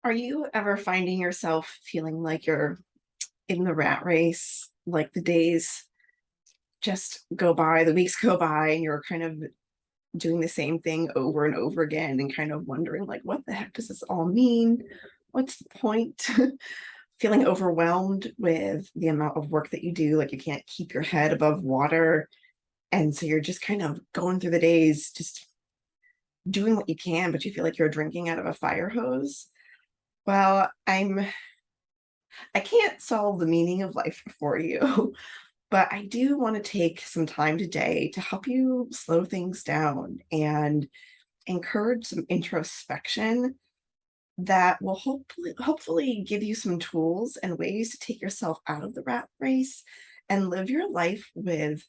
Are you ever finding yourself feeling like you're in the rat race? Like the days just go by, the weeks go by, and you're kind of doing the same thing over and over again and kind of wondering, like, what the heck does this all mean? What's the point? Feeling overwhelmed with the amount of work that you do, like you can't keep your head above water. And so you're just kind of going through the days, just doing what you can, but you feel like you're drinking out of a fire hose. Well, I can't solve the meaning of life for you, but I do want to take some time today to help you slow things down and encourage some introspection that will hopefully give you some tools and ways to take yourself out of the rat race and live your life with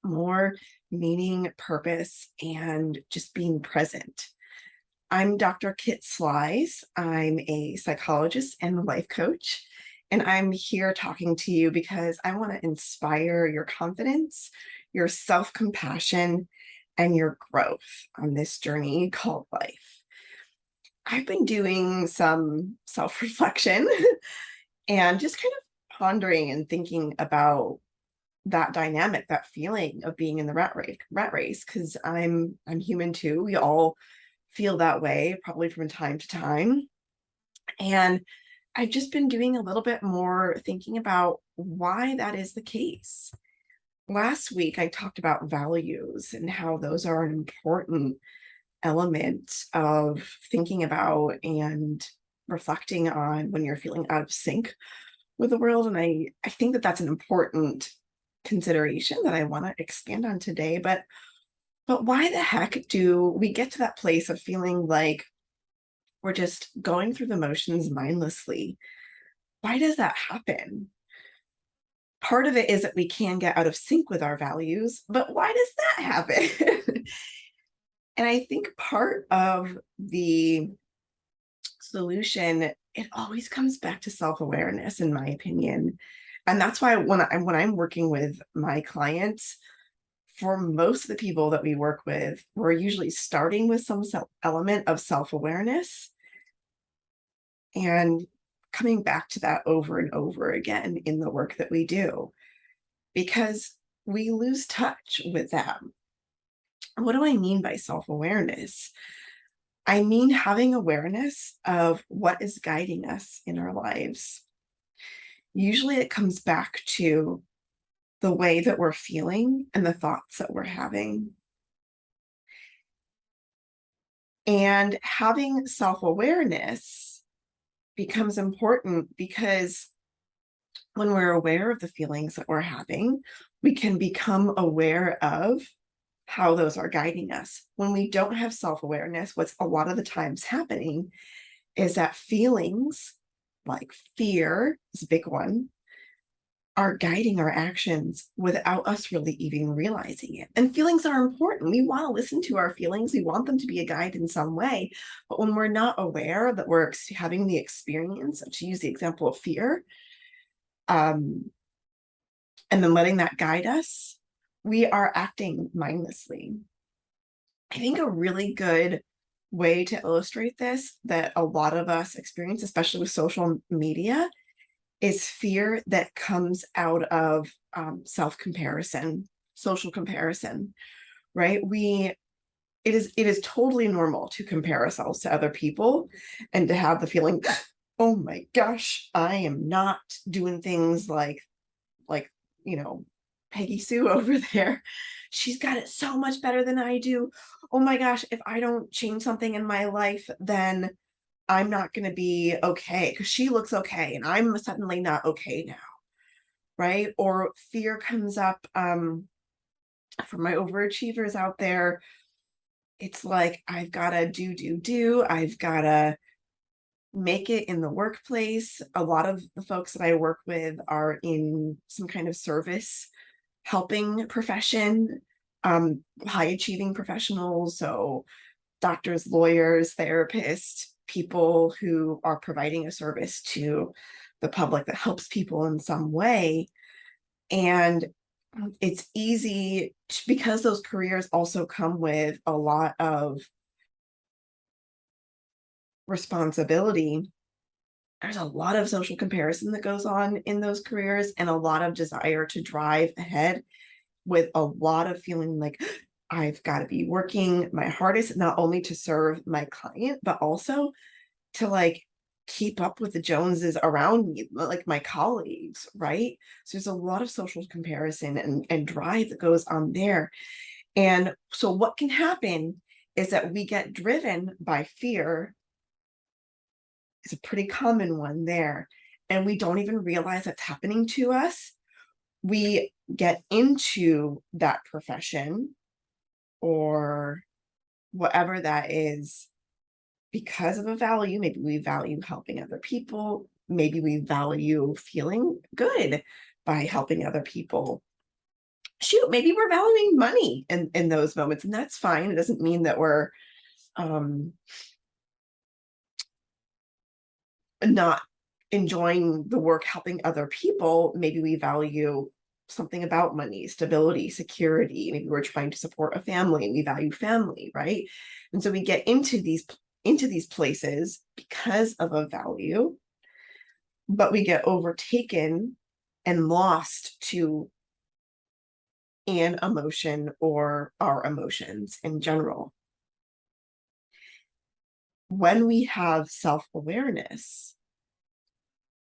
more meaning, purpose, and just being present. I'm Dr. Kit Slice. I'm a psychologist and a life coach. And I'm here talking to you because I want to inspire your confidence, your self compassion, and your growth on this journey called life. I've been doing some self reflection and just kind of pondering and thinking about that dynamic, that feeling of being in the rat race, because I'm human too. We all feel that way, probably from time to time. And I've just been doing a little bit more thinking about why that is the case. Last week, I talked about values and how those are an important element of thinking about and reflecting on when you're feeling out of sync with the world. And I think that that's an important consideration that I want to expand on today. But why the heck do we get to that place of feeling like we're just going through the motions mindlessly? Why does that happen? Part of it is that we can get out of sync with our values, but why does that happen? And I think part of the solution, it always comes back to self-awareness, in my opinion. And that's why when I'm working with my clients, for most of the people that we work with, we're usually starting with some element of self-awareness and coming back to that over and over again in the work that we do because we lose touch with that. What do I mean by self awareness? I mean having awareness of what is guiding us in our lives. Usually it comes back to the way that we're feeling and the thoughts that we're having. And having self awareness becomes important because when we're aware of the feelings that we're having, we can become aware of how those are guiding us. When we don't have self awareness, what's a lot of the times happening is that feelings like fear is a big one are guiding our actions without us really even realizing it. And feelings are important. We want to listen to our feelings. We want them to be a guide in some way. But when we're not aware that we're having the experience, to use the example of fear, um, and then letting that guide us, we are acting mindlessly. I think a really good way to illustrate this that a lot of us experience, especially with social media, is fear that comes out of self comparison, social comparison, right? It is totally normal to compare ourselves to other people and to have the feeling, oh my gosh, I am not doing things like you know Peggy Sue over there. She's got it so much better than I do. Oh my gosh, if I don't change something in my life, then I'm not going to be okay because she looks okay and I'm suddenly not okay now, right? Or fear comes up for my overachievers out there. It's like I've got to do. I've got to make it in the workplace. A lot of the folks that I work with are in some kind of service helping profession, high achieving professionals. So doctors, lawyers, therapists, people who are providing a service to the public that helps people in some way. And it's easy because those careers also come with a lot of responsibility, there's a lot of social comparison that goes on in those careers and a lot of desire to drive ahead with a lot of feeling like I've got to be working my hardest, not only to serve my client, but also to like keep up with the Joneses around me, like my colleagues, right? So there's a lot of social comparison and drive that goes on there. And so what can happen is that we get driven by fear. It's a pretty common one there. And we don't even realize that's happening to us. We get into that profession or whatever that is because of a value. Maybe we value helping other people. Maybe we value feeling good by helping other people. Shoot, maybe we're valuing money in those moments, and that's fine. It doesn't mean that we're not enjoying the work helping other people. Maybe we value something about money, stability, security. Maybe we're trying to support a family and we value family, right? And so we get into these places because of a value, but we get overtaken and lost to an emotion or our emotions in general. When we have self-awareness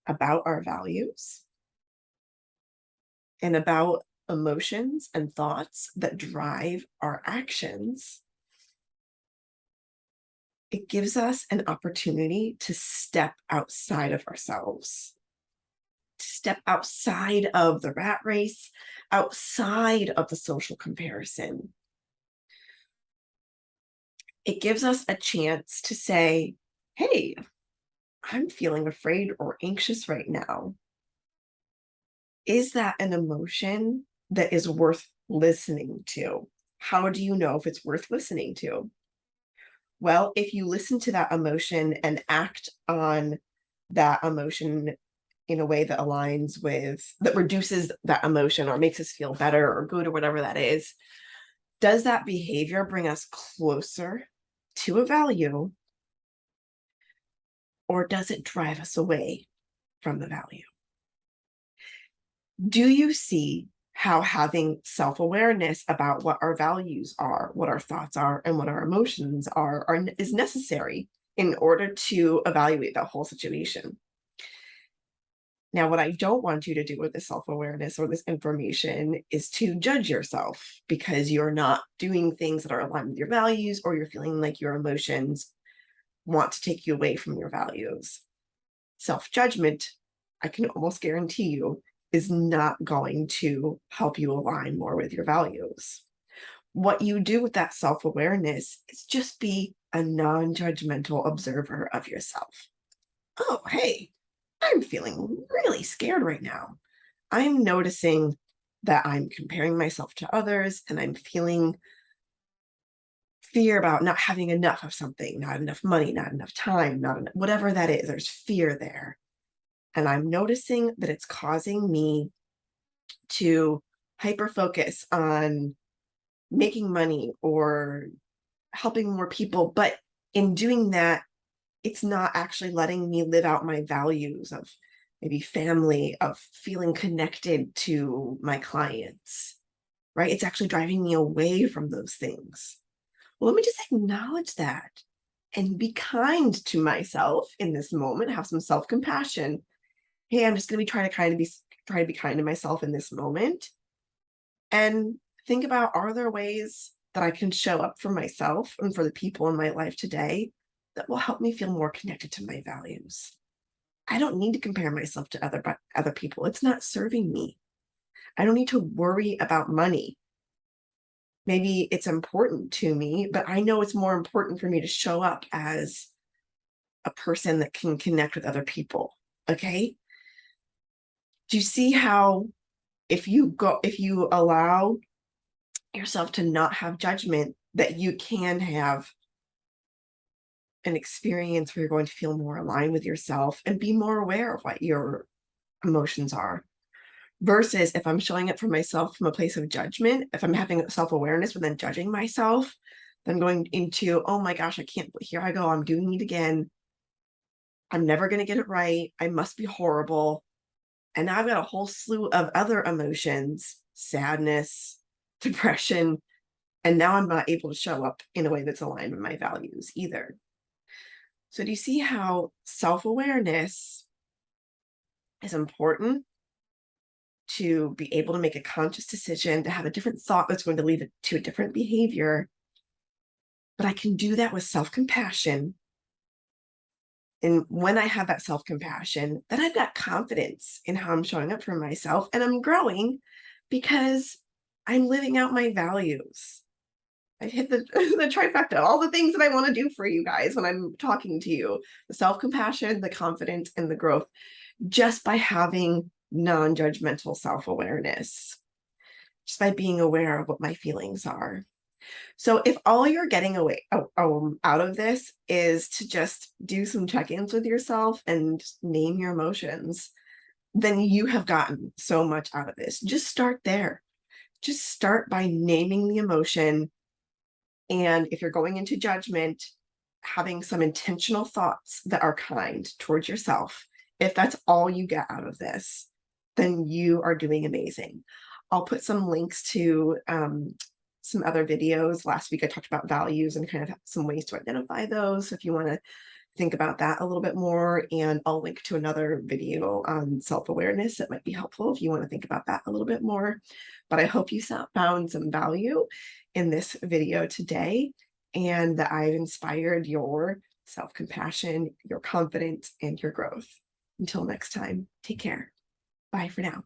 about our values and about emotions and thoughts that drive our actions, it gives us an opportunity to step outside of ourselves, to step outside of the rat race, outside of the social comparison. It gives us a chance to say, hey, I'm feeling afraid or anxious right now. Is that an emotion that is worth listening to? How do you know if it's worth listening to? Well, if you listen to that emotion and act on that emotion in a way that aligns with, that reduces that emotion or makes us feel better or good or whatever that is, does that behavior bring us closer to a value, or does it drive us away from the value? Do you see how having self-awareness about what our values are, what our thoughts are, and what our emotions is necessary in order to evaluate that whole situation? Now, what I don't want you to do with this self-awareness or this information is to judge yourself because you're not doing things that are aligned with your values, or you're feeling like your emotions want to take you away from your values. Self-judgment, I can almost guarantee you, is not going to help you align more with your values. What you do with that self-awareness is just be a non-judgmental observer of yourself. Oh, hey, I'm feeling really scared right now. I'm noticing that I'm comparing myself to others and I'm feeling fear about not having enough of something, not enough money, not enough time, not enough, whatever that is, there's fear there. And I'm noticing that it's causing me to hyper focus on making money or helping more people. But in doing that, it's not actually letting me live out my values of maybe family, of feeling connected to my clients, right? It's actually driving me away from those things. Well, let me just acknowledge that and be kind to myself in this moment, have some self-compassion. Hey, I'm just going to be trying to be kind to myself in this moment, and think about, are there ways that I can show up for myself and for the people in my life today that will help me feel more connected to my values? I don't need to compare myself to other people. It's not serving me. I don't need to worry about money. Maybe it's important to me, but I know it's more important for me to show up as a person that can connect with other people. Okay? Do you see how if you allow yourself to not have judgment, that you can have an experience where you're going to feel more aligned with yourself and be more aware of what your emotions are? Versus if I'm showing up for myself from a place of judgment, if I'm having self-awareness but then judging myself, then going into, oh my gosh, I can't, here I go, I'm doing it again. I'm never going to get it right. I must be horrible. And now I've got a whole slew of other emotions, sadness, depression, and now I'm not able to show up in a way that's aligned with my values either. So do you see how self-awareness is important to be able to make a conscious decision, to have a different thought that's going to lead to a different behavior? But I can do that with self-compassion. And when I have that self-compassion, then I've got confidence in how I'm showing up for myself, and I'm growing because I'm living out my values. I've hit the, the trifecta, all the things that I want to do for you guys when I'm talking to you: the self-compassion, the confidence, and the growth, just by having non-judgmental self-awareness, just by being aware of what my feelings are. So if all you're getting away out of this is to just do some check-ins with yourself and name your emotions, then you have gotten so much out of this. Just start there. Just start by naming the emotion. And if you're going into judgment, having some intentional thoughts that are kind towards yourself. If that's all you get out of this, then you are doing amazing. I'll put some links to some other videos. Last week I talked about values and kind of some ways to identify those. So if you want to think about that a little bit more, and I'll link to another video on self-awareness that might be helpful if you want to think about that a little bit more. But I hope you found some value in this video today, and that I've inspired your self-compassion, your confidence, and your growth. Until next time, take care. Bye for now.